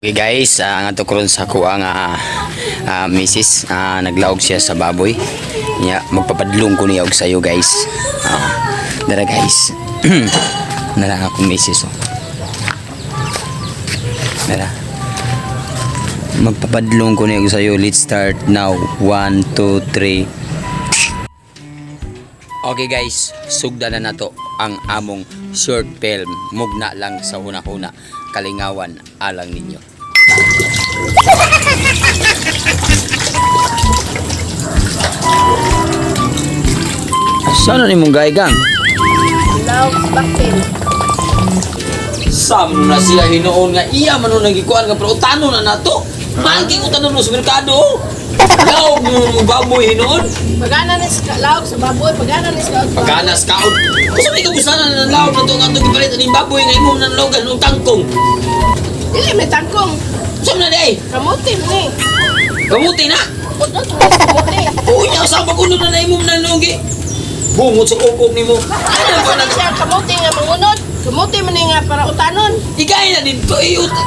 Okay guys, ang ato karon sa kuha nga misis, naglaog siya sa baboy. Nya magpapadlong ko niya og sayo guys. Dara guys. Nara ako misis oh. Dara. Magpapadlong ko niya og sayo. Let's start now. 1 2 3. Okay guys, sugda na nato ang among short film. Mugna lang sa una-una. Kalingawan alang ninyo. Sana ni mong gaigang? Laog bakil. Sam na siya hinoon nga iya man nung nagikuan nga pero utano na nato. Mangking utano no sa merkado. Laog mo baboy hinoon. Pagana ni laog sa baboy, pagana ni sa Pagkanas kaon. Kusa may kabusanan na laog na to nga to gipalit ani baboy nga imong nang laogan ng tangkong. Dili may tangkong. Sam na day. Kamuti ni. Kamuti na. Pudot mo kamuti. Unya sa pagulo na imong nang logi. Bungot sa ukok nimo. Ano ba Ano siya kamuti nga mangunod? Kamuti man ni nga para utanon. Igay na dito,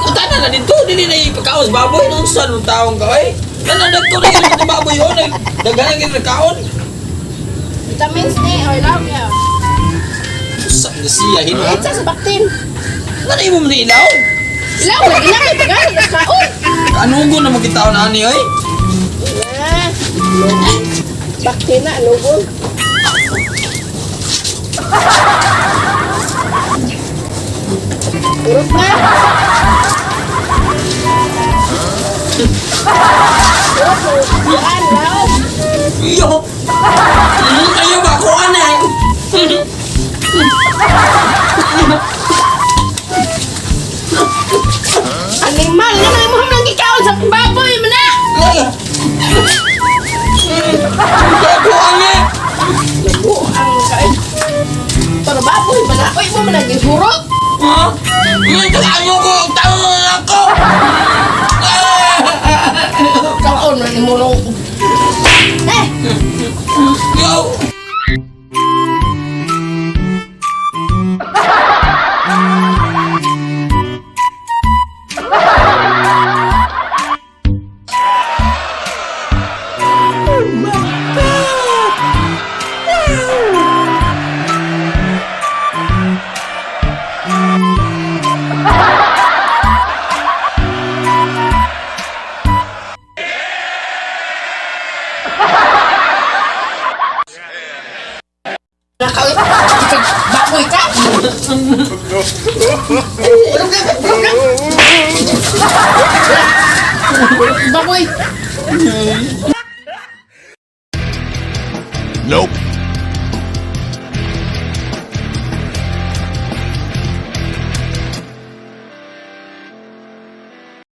utana na dito, dili na ipakaos baboy nung sa nung taong ka, eh. Nanadag ko na yun ng baboy yun, naghanag yun ng kaon. Vitamins ni or laog niya. Saan na siya, hinoon? Isa sa baktin. Nanay mo na ilaw? Laog na ginamit pagana na kaon. Anugo na magkitaw na ani, oy? Na. Baktin na anugon. Urot na. Urot mo. Yan, laog. Iyo! Ayaw ba ko, anay? Animal na may muham lang ikaw sa baboy mo na. Kaya ko, anay! Nabu ang kain. Para baboy ba na? Uy mo man ang gihurot. Ha? Ayaw ko, tao na ako! Kaon na ni mulong. Eh, Yo! nakawit. Baboy ka. Baboy. Nope.